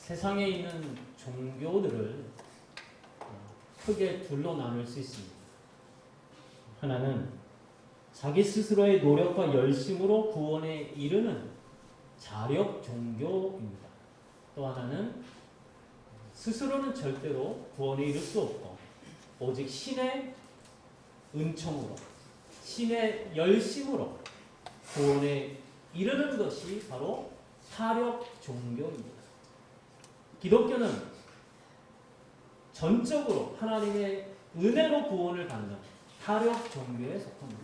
세상에 있는 종교들을 크게 둘로 나눌 수 있습니다. 하나는 자기 스스로의 노력과 열심으로 구원에 이르는 자력 종교입니다. 또 하나는 스스로는 절대로 구원에 이를 수 없고 오직 신의 은총으로, 신의 열심으로 구원에 이르는 것이 바로 사력 종교입니다. 기독교는 전적으로 하나님의 은혜로 구원을 받는 사력 종교에 속합니다.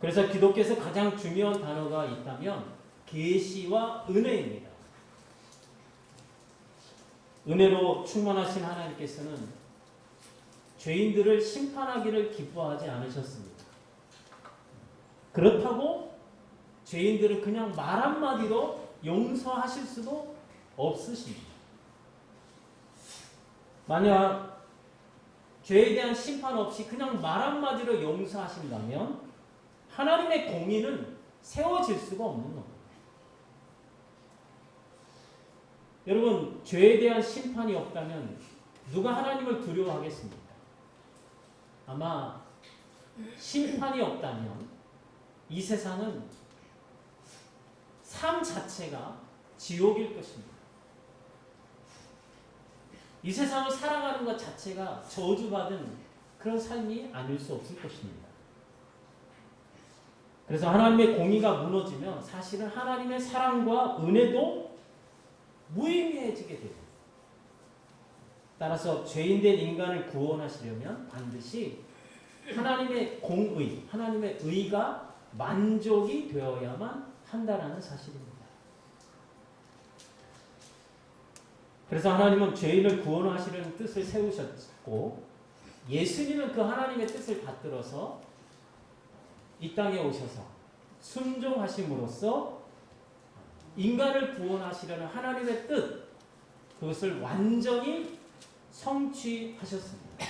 그래서 기독교에서 가장 중요한 단어가 있다면 계시와 은혜입니다. 은혜로 충만하신 하나님께서는 죄인들을 심판하기를 기뻐하지 않으셨습니다. 그렇다고 죄인들을 그냥 말 한마디로 용서하실 수도 없으십니다. 만약 죄에 대한 심판 없이 그냥 말 한마디로 용서하신다면 하나님의 공의는 세워질 수가 없는 겁니다. 여러분, 죄에 대한 심판이 없다면 누가 하나님을 두려워하겠습니까? 아마 심판이 없다면 이 세상은 삶 자체가 지옥일 것입니다. 이 세상을 살아가는 것 자체가 저주받은 그런 삶이 아닐 수 없을 것입니다. 그래서 하나님의 공의가 무너지면 사실은 하나님의 사랑과 은혜도 무의미해지게 됩니다. 따라서 죄인된 인간을 구원하시려면 반드시 하나님의 공의, 하나님의 의가 만족이 되어야만 한다라는 사실입니다. 그래서 하나님은 죄인을 구원하시려는 뜻을 세우셨고 예수님은 그 하나님의 뜻을 받들어서 이 땅에 오셔서 순종하심으로써 인간을 구원하시려는 하나님의 뜻, 그것을 완전히 성취하셨습니다.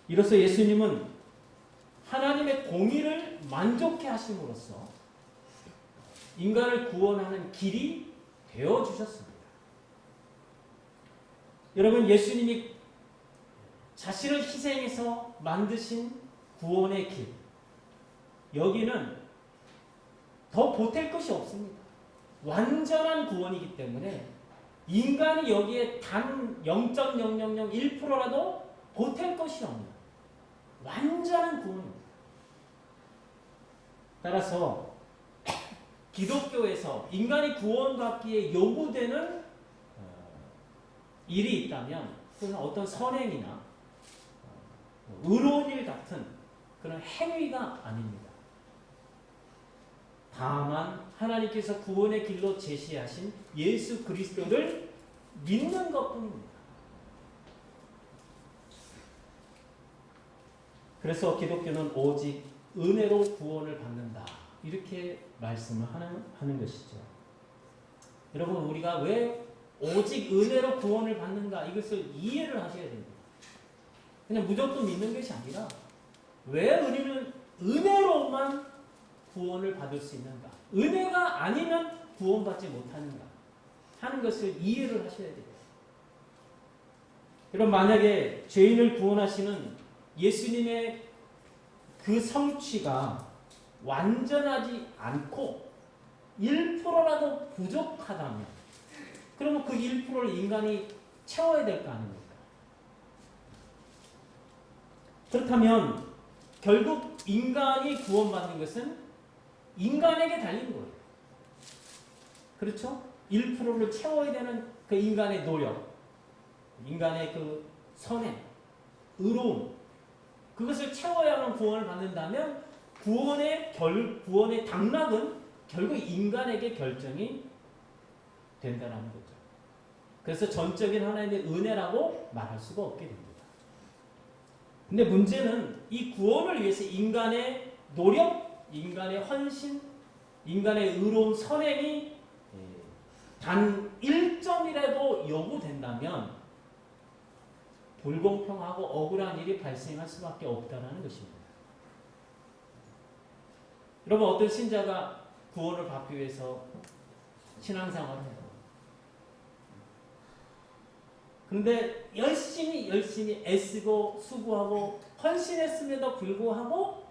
이로써 예수님은 하나님의 공의를 만족해 하심으로써 인간을 구원하는 길이 되어주셨습니다. 여러분, 예수님이 자신을 희생해서 만드신 구원의 길, 여기는 더 보탤 것이 없습니다. 완전한 구원이기 때문에 인간이 여기에 단 0.0001%라도 보탤 것이 없는 완전한 구원입니다. 따라서 기독교에서 인간이 구원받기에 요구되는 일이 있다면 그것은 어떤 선행이나 의로운 일 같은 그런 행위가 아닙니다. 다만 하나님께서 구원의 길로 제시하신 예수 그리스도를 믿는 것뿐입니다. 그래서 기독교는 오직 은혜로 구원을 받는다, 이렇게 말씀을 하는 것이죠. 여러분, 우리가 왜 오직 은혜로 구원을 받는가, 이것을 이해를 하셔야 됩니다. 그냥 무조건 믿는 것이 아니라 왜 우리는 은혜로만 구원을 받을 수 있는가, 은혜가 아니면 구원받지 못하는가 하는 것을 이해를 하셔야 돼요. 여러분, 만약에 죄인을 구원하시는 예수님의 그 성취가 완전하지 않고 1%라도 부족하다면 그러면 그 1%를 인간이 채워야 될 거 아닙니까? 그렇다면 결국 인간이 구원받는 것은 인간에게 달린 거예요. 그렇죠? 1%를 채워야 되는 그 인간의 노력, 인간의 그 선행, 의로움, 그것을 채워야만 구원을 받는다면 구원의 당락은 결국 인간에게 결정이 된다는 거죠. 그래서 전적인 하나님의 은혜라고 말할 수가 없게 됩니다. 근데 문제는 이 구원을 위해서 인간의 노력, 인간의 헌신, 인간의 의로운 선행이 단 1점이라도 요구된다면 불공평하고 억울한 일이 발생할 수밖에 없다는 것입니다. 여러분, 어떤 신자가 구원을 받기 위해서 신앙생활을 해요. 근데 열심히 애쓰고 수고하고 헌신했음에도 불구하고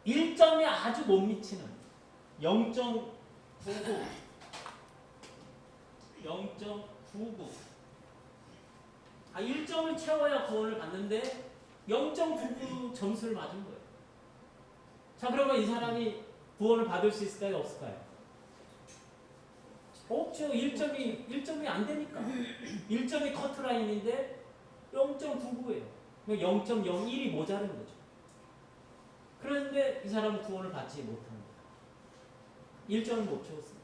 1점에 아주 못 미치는 0.99 1점을 채워야 구원을 받는데 0.99 점수를 맞은 거예요. 자, 그러면 이 사람이 구원을 받을 수 있을까요? 없을까요? 없죠. 1점이 안 되니까. 1점이 커트라인인데 0.99예요. 0.01이 모자른 거죠. 그런데 이 사람은 구원을 받지 못합니다. 1점을 못 채웠으니까.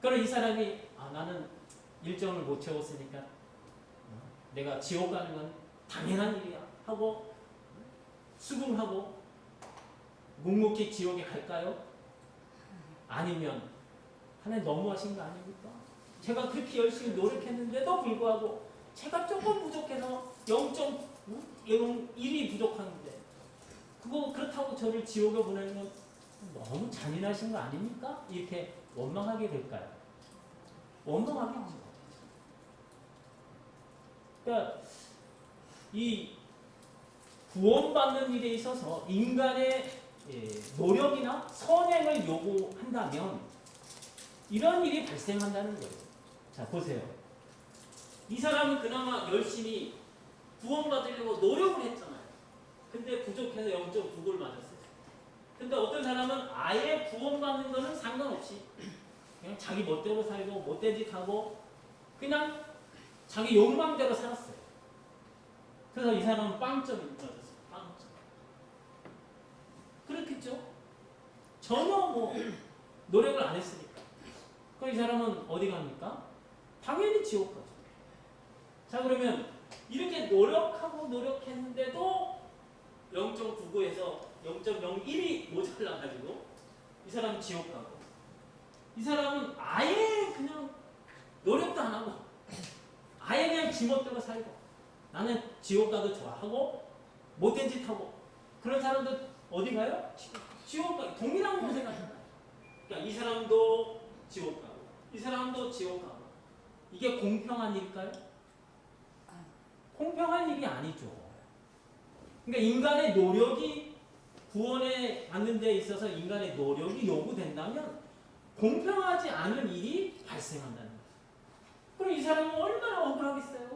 그럼 이 사람이 나는 1점을 못 채웠으니까 내가 지옥 가는 건 당연한 일이야 하고 수긍하고 묵묵히 지옥에 갈까요? 아니면 하나님 너무하신 거 아닙니까? 제가 그렇게 열심히 노력했는데도 불구하고 제가 조금 부족해서 0.01이 부족한데 그렇다고 저를 지옥에 보내는 건 너무 잔인하신 거 아닙니까? 이렇게 원망하게 될까요? 원망하겠죠. 그러니까 이 구원받는 일에 있어서 인간의 노력이나 선행을 요구한다면 이런 일이 발생한다는 거예요. 자, 보세요. 이 사람은 그나마 열심히 구원받으려고 노력을 했잖아요. 근데 부족해서 0.99를 맞았어요. 근데 어떤 사람은 아예 구원받는 거는 상관없이 그냥 자기 멋대로 살고 못된 짓 하고 그냥 자기 욕망대로 살았어요. 그래서 이 사람은 빵점이 맞았어요. 빵점. 그렇겠죠? 전혀 노력을 안 했으니까. 그럼 이 사람은 어디 갑니까? 당연히 지옥 가죠. 자, 그러면 이렇게 노력했는데도 0.99에서 0.01이 모자라가지고 이 사람은 지옥 가고 이 사람은 아예 그냥 노력도 안 하고 아예 그냥 지멋대로 살고 나는 지옥 가도 좋아하고 못된 짓 하고 그런 사람들 어디 가요? 지옥 가요. 동일한 곳에 가잖아요. 그러니까 이 사람도 지옥 가고 이 사람도 지옥 가고 이게 공평한 일일까요? 공평한 일이 아니죠. 그러니까 인간의 노력이 구원에 받는 데 있어서 인간의 노력이 요구된다면 공평하지 않은 일이 발생한다는 거죠. 그럼 이 사람은 얼마나 억울하겠어요?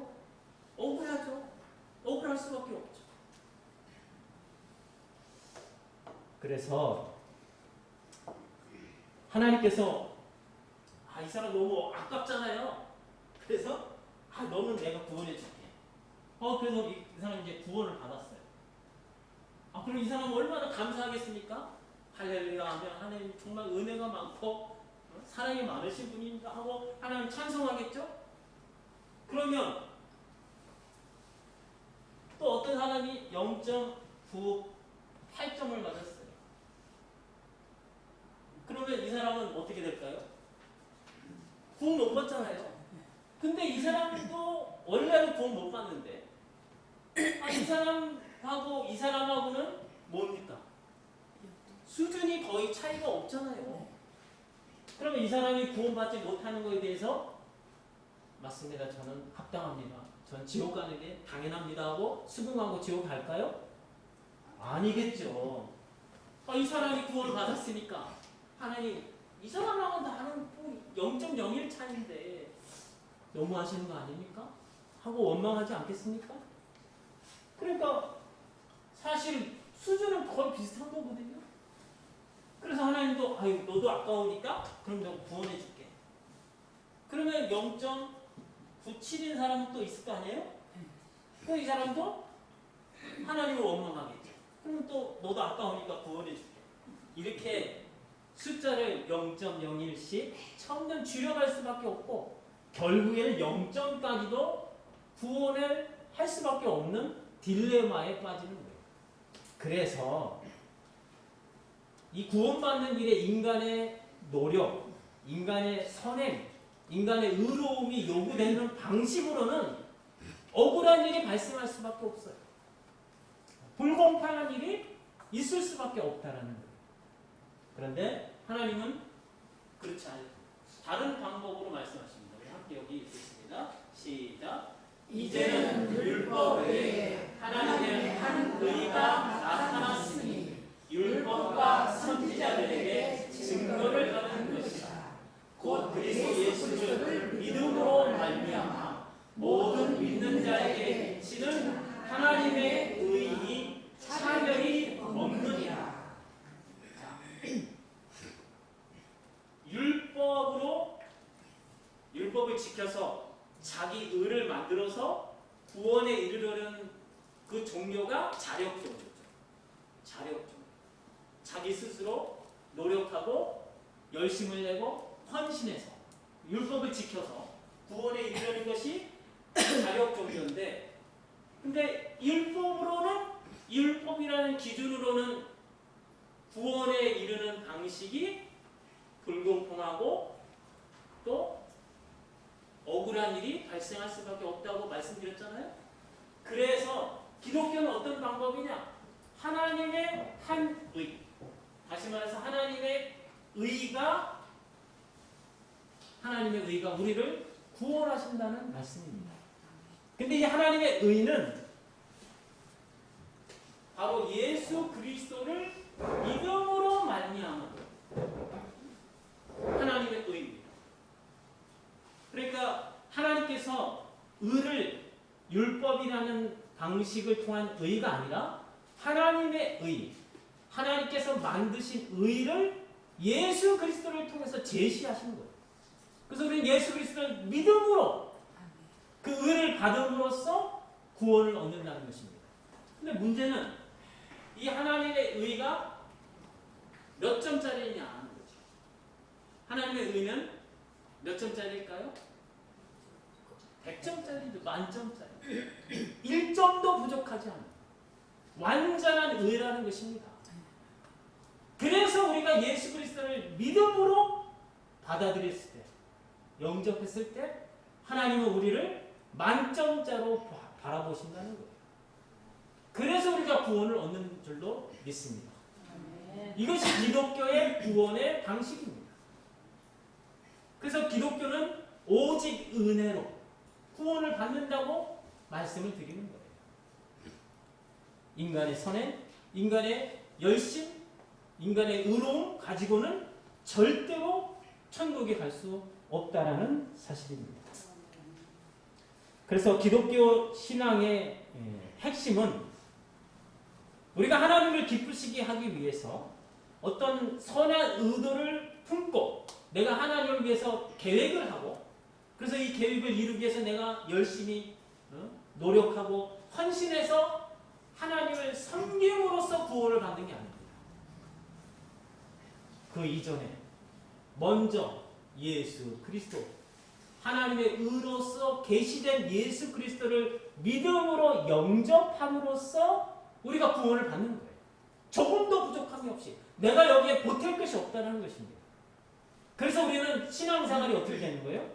억울하죠. 억울할 수밖에 없죠. 그래서 하나님께서 이 사람 너무 아깝잖아요. 그래서 너는 내가 구원해 줄게. 그래서 이 사람이 이제 구원을 받았어요. 그럼 이 사람은 얼마나 감사하겠습니까? 할렐루야 하면 하나님 정말 은혜가 많고 사랑이 많으신 분인가 하고 하나님 찬송하겠죠? 그러면 또 어떤 사람이 0.98점을 맞았어요. 그러면 이 사람은 어떻게 될까요? 구원 못 받잖아요. 근데 이 사람도 원래는 구원 못 받는데 이 사람하고 이 사람하고는 뭡니까? 수준이 거의 차이가 없잖아요. 그러면 이 사람이 구원받지 못하는 것에 대해서 맞습니다. 저는 합당합니다. 전 지옥 가는 게 당연합니다 하고 수긍하고 지옥 갈까요? 아니겠죠. 이 사람이 구원을 받았으니까 하나님 이 사람하고 나는 0.01 차인데 너무 하시는 거 아닙니까? 하고 원망하지 않겠습니까? 그러니까 사실 수준은 거의 비슷한 거거든요. 그래서 하나님도 너도 아까우니까 그럼 내가 구원해 줄게. 그러면 0.97인 사람은 또 있을 거 아니에요? 그럼 이 사람도 하나님을 원망하겠죠. 그럼 또 너도 아까우니까 구원해 줄게. 이렇게 숫자를 0.01씩 점점 줄여갈 수밖에 없고 결국에는 0점까지도 구원을 할 수밖에 없는 딜레마에 빠지는 거예요. 그래서 이 구원받는 일에 인간의 노력, 인간의 선행, 인간의 의로움이 요구되는 방식으로는 억울한 일이 발생할 수밖에 없어요. 불공평한 일이 있을 수밖에 없다라는 거예요. 그런데 하나님은 그렇지 않아요. 다른 방법으로 말씀하십니다. 우리 함께 여기 읽겠습니다. 시작. 이제는 율법 외에 하나님의 한 의가 나타났으니 율법과 선지자들에게 증거를 받은 것이다. 곧 그리스도 예수를 믿음으로 말미암아 모든 믿는 자에게 미치는 하나님의 의이 차별이 없느니라. 율법을 지켜서 자기 의를 만들어서 구원에 이르려는 그 종교가 자력종교죠. 자력종교. 자기 스스로 노력하고 열심을 내고 헌신해서 율법을 지켜서 구원에 이르려는 것이 자력종교인데, 근데 율법이라는 기준으로는 구원에 이르는 방식이 불공평하고 또 억울한 일이 발생할 수밖에 없다고 말씀드렸잖아요. 그래서 기독교는 어떤 방법이냐? 하나님의 한 의, 다시 말해서 하나님의 의가 우리를 구원하신다는 말씀입니다. 근데 이 하나님의 의는 바로 예수 그리스도를 믿음으로 말미암은 하나님의 의입니다. 그러니까 하나님께서 의를 율법이라는 방식을 통한 의가 아니라 하나님의 의, 하나님께서 만드신 의를 예수 그리스도를 통해서 제시하신 거예요. 그래서 우리는 예수 그리스도를 믿음으로 그 의를 받음으로써 구원을 얻는다는 것입니다. 근데 문제는 이 하나님의 의가 몇 점짜리냐 하는 거죠. 하나님의 의는 몇 점짜리일까요? 100점짜리도 만점짜리. 1점도 부족하지 않아요. 완전한 의라는 것입니다. 그래서 우리가 예수 그리스도를 믿음으로 받아들였을 때, 영접했을 때 하나님은 우리를 만점자로 바라보신다는 거예요. 그래서 우리가 구원을 얻는 줄로 믿습니다. 이것이 기독교의 구원의 방식입니다. 그래서 기독교는 오직 은혜로 구원을 받는다고 말씀을 드리는 거예요. 인간의 선행, 인간의 열심, 인간의 의로움 가지고는 절대로 천국에 갈 수 없다라는 사실입니다. 그래서 기독교 신앙의 핵심은 우리가 하나님을 기쁘시게 하기 위해서 어떤 선한 의도를 품고 내가 하나님을 위해서 계획을 하고, 그래서 이 계획을 이루기 위해서 내가 열심히 노력하고 헌신해서 하나님을 섬김으로써 구원을 받는 게 아닙니다. 그 이전에 먼저 예수 그리스도, 하나님의 의로서 계시된 예수 그리스도를 믿음으로 영접함으로써 우리가 구원을 받는 거예요. 조금도 부족함이 없이 내가 여기에 보탤 것이 없다는 것입니다. 그래서 우리는 신앙생활이 어떻게 되는 거예요?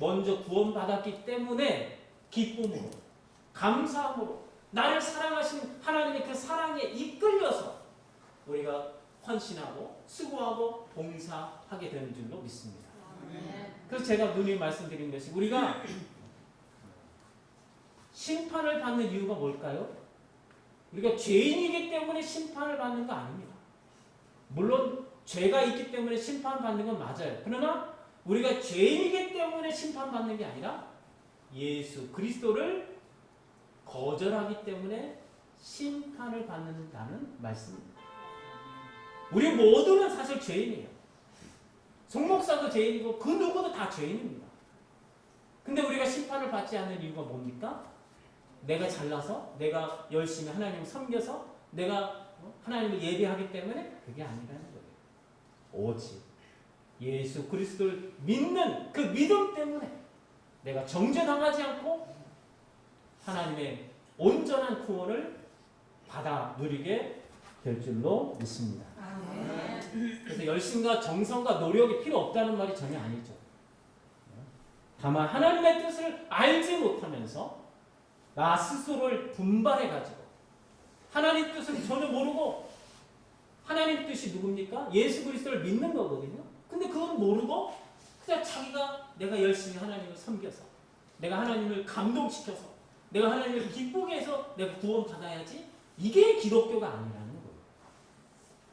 먼저 구원받았기 때문에 기쁨으로, 감사함으로, 나를 사랑하신 하나님의 그 사랑에 이끌려서 우리가 헌신하고 수고하고 봉사하게 되는 줄로 믿습니다. 그래서 제가 누누이 말씀드린 것이, 우리가 심판을 받는 이유가 뭘까요? 우리가 죄인이기 때문에 심판을 받는 거 아닙니다. 물론 죄가 있기 때문에 심판받는 건 맞아요. 그러나 우리가 죄인이기 때문에 심판받는 게 아니라 예수 그리스도를 거절하기 때문에 심판을 받는다는 말씀입니다. 우리 모두는 사실 죄인이에요. 송목사도 죄인이고 그 누구도 다 죄인입니다. 근데 우리가 심판을 받지 않는 이유가 뭡니까? 내가 잘나서, 내가 열심히 하나님을 섬겨서, 내가 하나님을 예배하기 때문에? 그게 아니라는 거예요. 오직 예수 그리스도를 믿는 그 믿음 때문에 내가 정죄당하지 않고 하나님의 온전한 구원을 받아 누리게 될 줄로 믿습니다. 그래서 열심과 정성과 노력이 필요 없다는 말이 전혀 아니죠. 다만 하나님의 뜻을 알지 못하면서 나 스스로를 분발해가지고 하나님 뜻을 전혀 모르고 하나님 뜻이 누굽니까? 예수 그리스도를 믿는 거거든요. 근데 그걸 모르고 그냥 자기가 내가 열심히 하나님을 섬겨서 내가 하나님을 감동시켜서 내가 하나님을 기쁘게 해서 내가 구원 받아야지, 이게 기독교가 아니라는 거예요.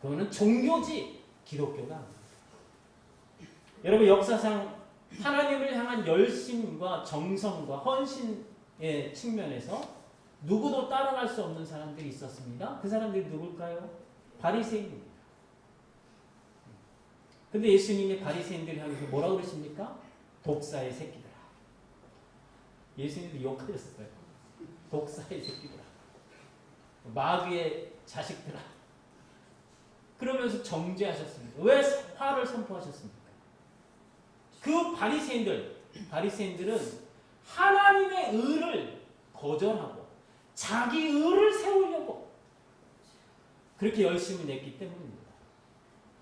그거는 종교지 기독교가 아닙니다. 여러분, 역사상 하나님을 향한 열심과 정성과 헌신의 측면에서 누구도 따라갈 수 없는 사람들이 있었습니다. 그 사람들이 누굴까요? 바리새인입니다. 근데 예수님이 바리새인들 향해서 뭐라고 그러십니까? 독사의 새끼들아. 예수님도 욕하셨어요. 독사의 새끼들아. 마귀의 자식들아. 그러면서 정죄하셨습니다. 왜 화를 선포하셨습니까? 그 바리새인들은 하나님의 의를 거절하고 자기 의를 세우려고 그렇게 열심히 냈기 때문입니다.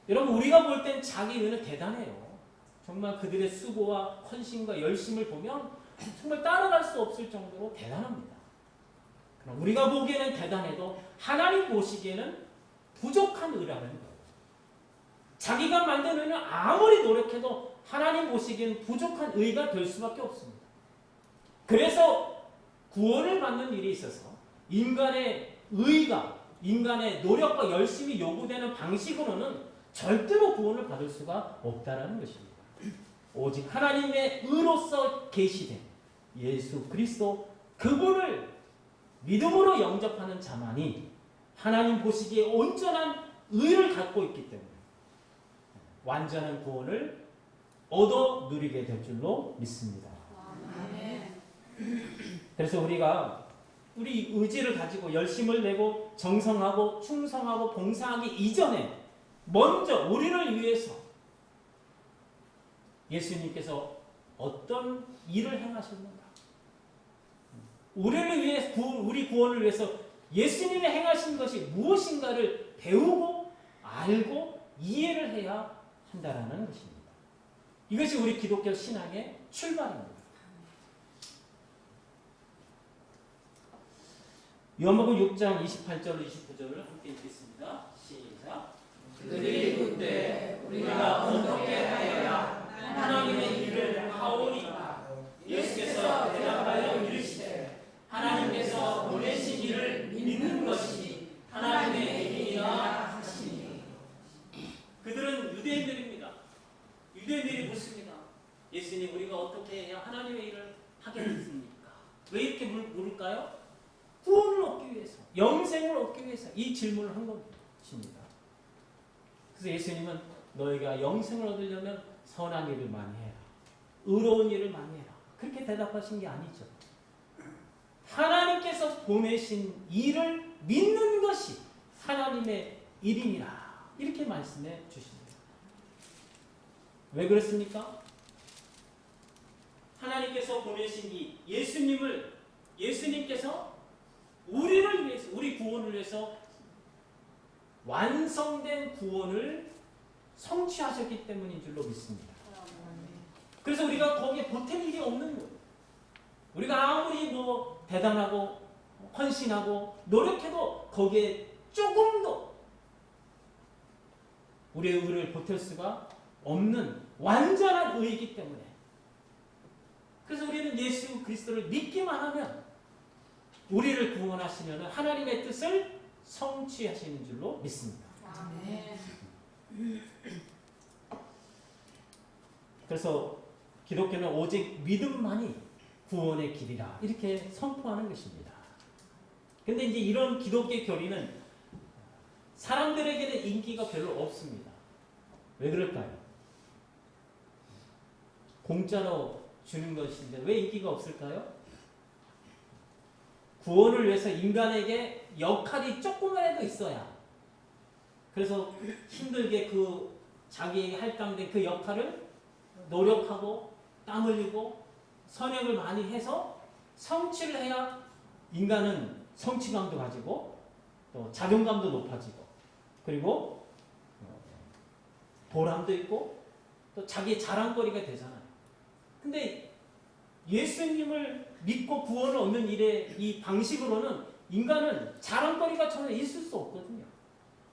여러분, 우리가 볼 땐 자기 의는 대단해요. 정말 그들의 수고와 헌신과 열심을 보면 정말 따라갈 수 없을 정도로 대단합니다. 그럼 우리가 보기에는 대단해도 하나님 보시기에는 부족한 의라는 거예요. 자기가 만든 의는 아무리 노력해도 하나님 보시기에는 부족한 의가 될 수밖에 없습니다. 그래서 구원을 받는 일에 있어서 인간의 의가, 인간의 노력과 열심이 요구되는 방식으로는 절대로 구원을 받을 수가 없다는 것입니다. 오직 하나님의 의로서 계시된 예수 그리스도, 그분을 믿음으로 영접하는 자만이 하나님 보시기에 온전한 의를 갖고 있기 때문에 완전한 구원을 얻어 누리게 될 줄로 믿습니다. 그래서 우리가 우리 의지를 가지고 열심을 내고 정성하고 충성하고 봉사하기 이전에 먼저 우리를 위해서 예수님께서 어떤 일을 행하셨는가, 우리를 위해 우리 구원을 위해서 예수님이 행하신 것이 무엇인가를 배우고 알고 이해를 해야 한다라는 것입니다. 이것이 우리 기독교 신앙의 출발입니다. 요한복음 6장 28절 29절을 함께 읽겠습니다. 시작. 그들이 묻되 우리가 어떻게 하여야 하나님의 일을 하오리까? 예수께서 대답하여 이르시되 하나님께서 보내신 이를 믿는 것이 하나님의 일이라 하시니. 그들은 유대인들입니다. 유대인들이 묻습니다. 예수님, 우리가 어떻게 해야 하나님의 일을 하게 됐습니까? 왜 이렇게 물을까요? 구원을 얻기 위해서, 영생을 얻기 위해서 이 질문을 한 것입니다. 그래서 예수님은 너희가 영생을 얻으려면 선한 일을 많이 해라, 의로운 일을 많이 해라, 그렇게 대답하신 게 아니죠. 하나님께서 보내신 일을 믿는 것이 하나님의 일이니라, 이렇게 말씀해 주십니다. 왜 그렇습니까? 하나님께서 보내신 이 예수님께서 우리를 위해서, 우리 구원을 위해서 완성된 구원을 성취하셨기 때문인 줄로 믿습니다. 그래서 우리가 거기에 보탤 일이 없는 거예요. 우리가 아무리 대단하고 헌신하고 노력해도 거기에 조금도 우리의 의를 보탤 수가 없는 완전한 의이기 때문에, 그래서 우리는 예수 그리스도를 믿기만 하면 우리를 구원하시면 하나님의 뜻을 성취하시는 줄로 믿습니다. 아멘. 그래서 기독교는 오직 믿음만이 구원의 길이라, 이렇게 선포하는 것입니다. 근데 이제 이런 기독교의 교리는 사람들에게는 인기가 별로 없습니다. 왜 그럴까요? 공짜로 주는 것인데 왜 인기가 없을까요? 구원을 위해서 인간에게 역할이 조금이라도 있어야, 그래서 힘들게 그 자기에게 할당된 그 역할을 노력하고 땀 흘리고 선행을 많이 해서 성취를 해야 인간은 성취감도 가지고 또 자존감도 높아지고 그리고 보람도 있고 또 자기의 자랑거리가 되잖아요. 근데 예수님을 믿고 구원을 얻는 일의 이 방식으로는 인간은 자랑거리가 전혀 있을 수 없거든요.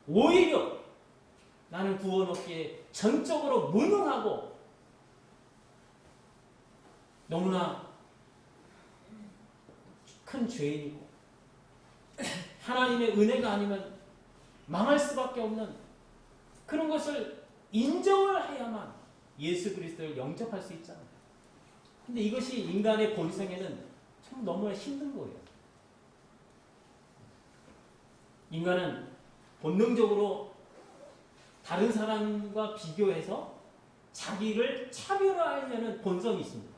오히려 나는 구원 얻기에 전적으로 무능하고 너무나 큰 죄인이고 하나님의 은혜가 아니면 망할 수밖에 없는 그런 것을 인정을 해야만 예수 그리스도를 영접할 수 있잖아요. 근데 이것이 인간의 본성에는 참 너무나 힘든 거예요. 인간은 본능적으로 다른 사람과 비교해서 자기를 차별화하려는 본성이 있습니다.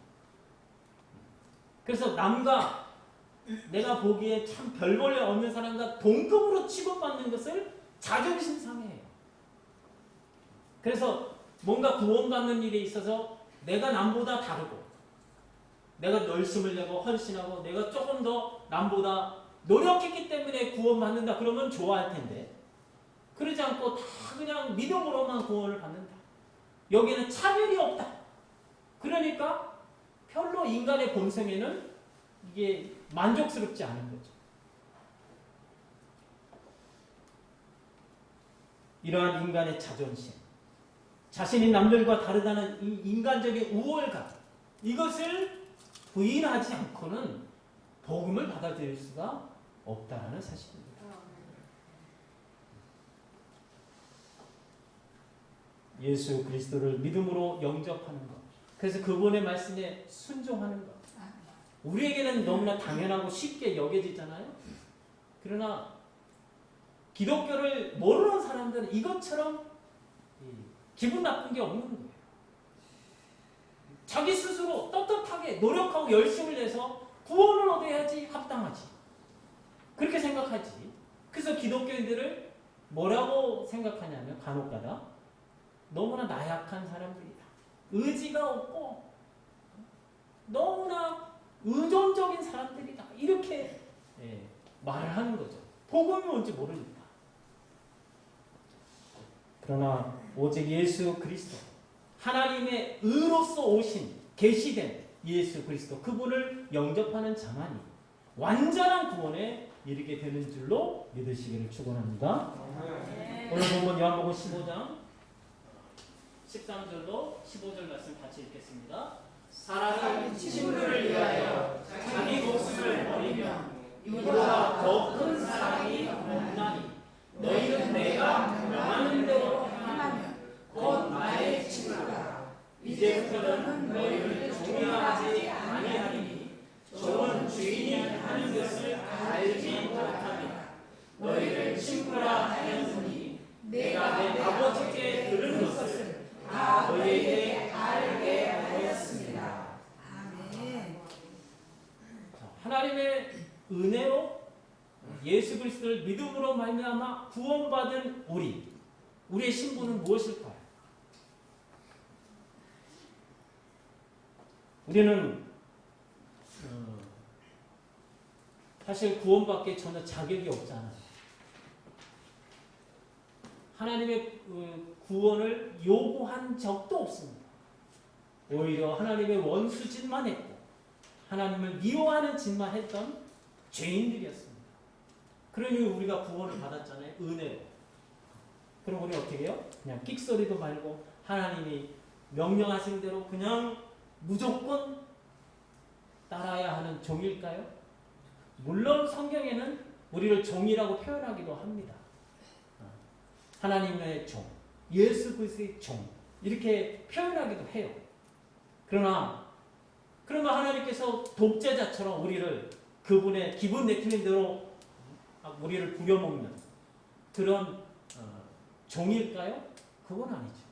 그래서 남과 내가 보기에 참 별 볼일 없는 사람과 동급으로 취급받는 것을 자존심 상해해요. 그래서 뭔가 구원받는 일에 있어서 내가 남보다 다르고 내가 열심을 내고 헌신하고 내가 조금 더 남보다 노력했기 때문에 구원받는다 그러면 좋아할 텐데 그러지 않고 다 그냥 믿음으로만 구원을 받는다. 여기는 차별이 없다. 그러니까 별로 인간의 본성에는 이게 만족스럽지 않은 거죠. 이러한 인간의 자존심, 자신이 남들과 다르다는 이 인간적인 우월감, 이것을 부인하지 않고는 복음을 받아들일 수가 없다는 사실입니다. 예수 그리스도를 믿음으로 영접하는 것, 그래서 그분의 말씀에 순종하는 것, 우리에게는 너무나 당연하고 쉽게 여겨지잖아요. 그러나 기독교를 모르는 사람들은 이것처럼 기분 나쁜 게 없는 거예요. 자기 스스로 떳떳하게 노력하고 열심을 내서 구원을 얻어야지 합당하지. 그렇게 생각하지. 그래서 기독교인들을 뭐라고 생각하냐면 간혹가다 너무나 나약한 사람들이다. 의지가 없고 너무나 의존적인 사람들이다. 이렇게 말을 하는 거죠. 복음이 뭔지 모르니까. 그러나 오직 예수 그리스도, 하나님의 의로서 오신 계시된 예수 그리스도, 그분을 영접하는 자만이 완전한 구원에 이르게 되는 줄로 믿으시기를 축원합니다. 오늘 본문 요한복음 15장 13절로 15절 말씀 같이 읽겠습니다. 사람은 친구를 위하여 자기 목숨을 버리며 이보다 더 큰 사랑이 없나니 너희는 내가 명하는 대로 행하면 곧 나의 친구라. 이제부터는 너희를 종이하지 아니하리니 종은 주인이 하는 것을 알지 못하리라. 너희를 친구라 하였으니 내가 내 아버지께 들은 것을 다 너희에게 알게 하였습니다. 아멘. 하나님의 은혜로 예수 그리스도를 믿음으로 말미암아 구원받은 우리의 신분은 무엇일까요? 우리는 사실 구원받기에 전혀 자격이 없잖아요. 하나님의 구원을 요구한 적도 없습니다. 오히려 하나님의 원수짓만 했고 하나님을 미워하는 짓만 했던 죄인들이었습니다. 그러니 우리가 구원을 받았잖아요. 은혜로. 그럼 우리 어떻게 해요? 그냥 끽소리도 말고 하나님이 명령하신 대로 그냥 무조건 따라야 하는 종일까요? 물론 성경에는 우리를 종이라고 표현하기도 합니다. 하나님의 종, 예수 그리스도의 종 이렇게 표현하기도 해요. 그러나 하나님께서 독재자처럼 우리를 그분의 기분 내키는 대로 우리를 부려먹는 그런 종일까요? 그건 아니죠.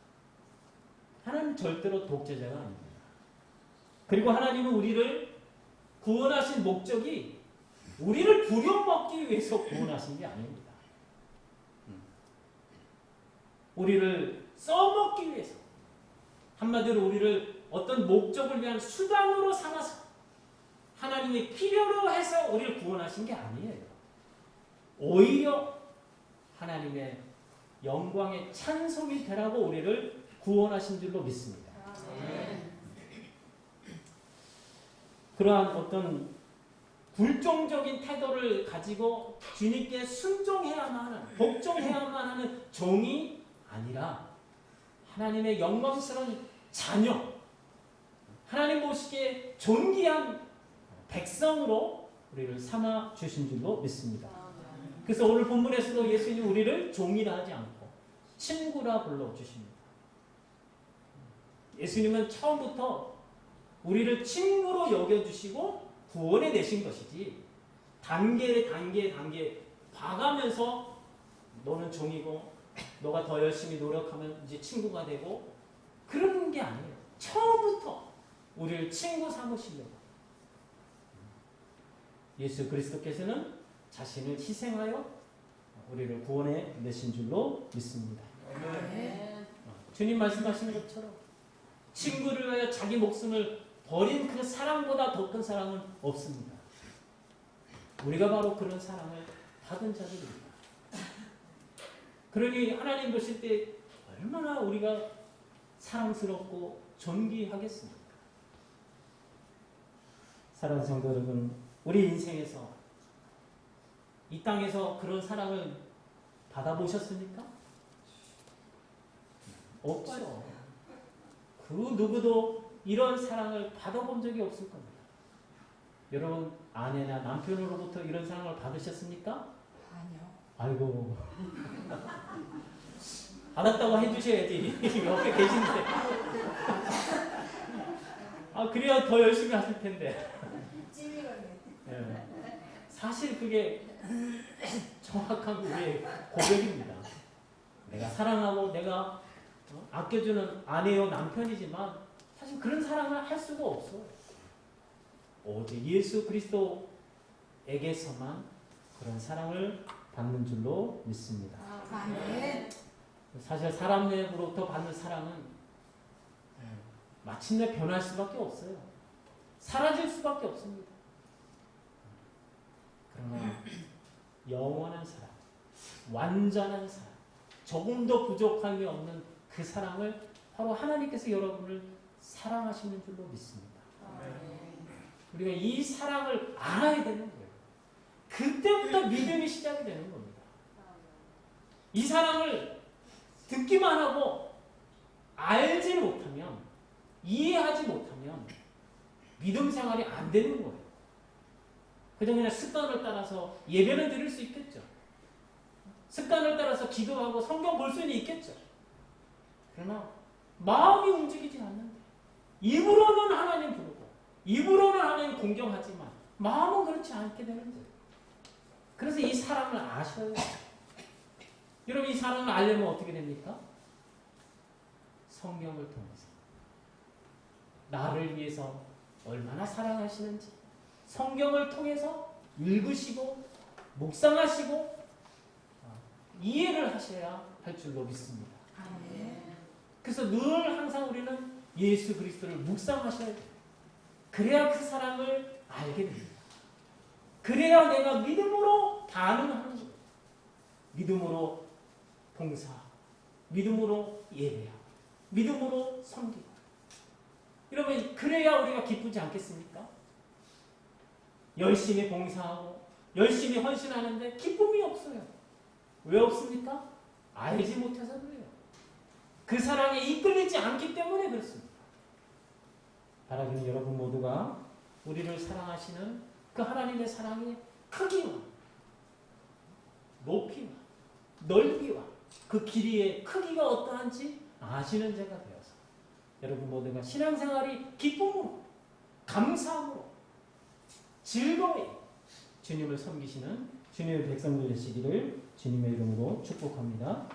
하나님 절대로 독재자가 아닙니다. 그리고 하나님은 우리를 구원하신 목적이 우리를 부려먹기 위해서 구원하신 게 아닙니다. 우리를 써먹기 위해서, 한마디로 우리를 어떤 목적을 위한 수단으로 삼아서 하나님이 필요로 해서 우리를 구원하신 게 아니에요. 오히려 하나님의 영광의 찬송이 되라고 우리를 구원하신 줄로 믿습니다. 그러한 어떤 불종적인 태도를 가지고 주님께 순종해야만 하는, 복종해야만 하는 종이 아니라 하나님의 영광스러운 자녀, 하나님 보시기에 존귀한 백성으로 우리를 삼아 주신 줄로 믿습니다. 그래서 오늘 본문에서도 예수님이 우리를 종이라 하지 않고 친구라 불러주십니다. 예수님은 처음부터 우리를 친구로 여겨주시고 구원해 내신 것이지 단계 봐가면서 너는 종이고 너가 더 열심히 노력하면 이제 친구가 되고 그런 게 아니에요. 처음부터 우리를 친구 삼으시려고 예수 그리스도께서는 자신을 희생하여 우리를 구원해 내신 줄로 믿습니다. 주님 말씀하시는 것처럼 친구를 위하여 자기 목숨을 버린 그 사랑보다 더 큰 사랑은 없습니다. 우리가 바로 그런 사랑을 받은 자들입니다. 그러니 하나님 보실 때 얼마나 우리가 사랑스럽고 존귀하겠습니까? 사랑하는 성도 여러분, 우리 인생에서 이 땅에서 그런 사랑을 받아보셨습니까? 없죠. 그 누구도 이런 사랑을 받아본 적이 없을 겁니다. 여러분 아내나 남편으로부터 이런 사랑을 받으셨습니까? 아니요. 아이고 받았다고 해주셔야지. 옆에 계시는데 그래야 더 열심히 하실 텐데. 네. 사실 그게 정확한 우리의 고백입니다. 내가 사랑하고 내가 아껴주는 아내요 남편이지만 사실 그런 사랑을 할 수가 없어요. 오직 예수 그리스도에게서만 그런 사랑을 받는 줄로 믿습니다. 사실 사람으로부터 받는 사랑은 마침내 변할 수밖에 없어요. 사라질 수밖에 없습니다. 그러나 영원한 사랑, 완전한 사랑, 조금도 부족함이 없는 그 사랑을 바로 하나님께서 여러분을 사랑하시는 줄로 믿습니다. 우리가 이 사랑을 알아야 되는 거예요. 그때부터 믿음이 시작이 되는 겁니다. 이 사랑을 듣기만 하고 알지 못하면, 이해하지 못하면 믿음 생활이 안 되는 거예요. 그냥 습관을 따라서 예배는 드릴 수 있겠죠. 습관을 따라서 기도하고 성경 볼 수는 있겠죠. 그러나 마음이 움직이지 않는데 입으로는 하나님 부르고 입으로는 하나님 공경하지만 마음은 그렇지 않게 되는데, 그래서 이 사랑을 아셔야 돼요. 여러분 이 사랑을 알려면 어떻게 됩니까? 성경을 통해서 나를 위해서 얼마나 사랑하시는지 성경을 통해서 읽으시고 묵상하시고 이해를 하셔야 할 줄로 믿습니다. 그래서 늘 항상 우리는 예수 그리스도를 묵상하셔야 돼요. 그래야 그 사랑을 알게 됩니다. 그래야 내가 믿음으로 반응하는 거예요. 믿음으로 봉사, 믿음으로 예배하고, 믿음으로 섬기고. 여러분 그래야 우리가 기쁘지 않겠습니까? 열심히 봉사하고 열심히 헌신하는데 기쁨이 없어요. 왜 없습니까? 알지 못해서 그래요. 그 사랑에 이끌리지 않기 때문에 그렇습니다. 바라기는 여러분 모두가 우리를 사랑하시는 그 하나님의 사랑의 크기와 높이와 넓이와 그 길이의 크기가 어떠한지 아시는 자가 되어서 여러분 모두가 신앙생활이 기쁨으로 감사함으로 즐거이 주님을 섬기시는 주님의 백성들 되시기를 주님의 이름으로 축복합니다.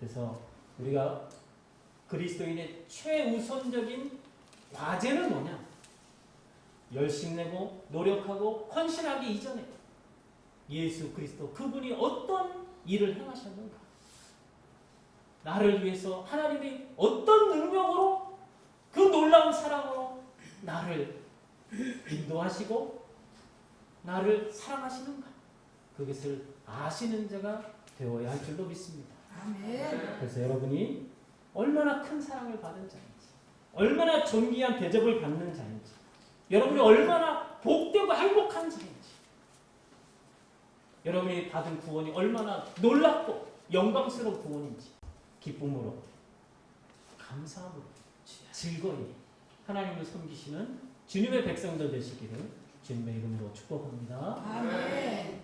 그래서 우리가 그리스도인의 최우선적인 과제는 뭐냐? 열심내고 노력하고 헌신하기 이전에 예수 그리스도 그분이 어떤 일을 행하셨는가? 나를 위해서 하나님이 어떤 능력으로 그 놀라운 사랑으로 나를 인도하시고 나를 사랑하시는가? 그것을 아시는 자가 되어야 할 줄로 믿습니다. 그래서 여러분이 얼마나 큰 사랑을 받은 자인지, 얼마나 존귀한 대접을 받는 자인지, 여러분이 얼마나 복되고 행복한 자인지, 여러분이 받은 구원이 얼마나 놀랍고 영광스러운 구원인지 기쁨으로, 감사함으로, 즐거이 하나님을 섬기시는 주님의 백성들 되시기를 주님의 이름으로 축복합니다. 아멘.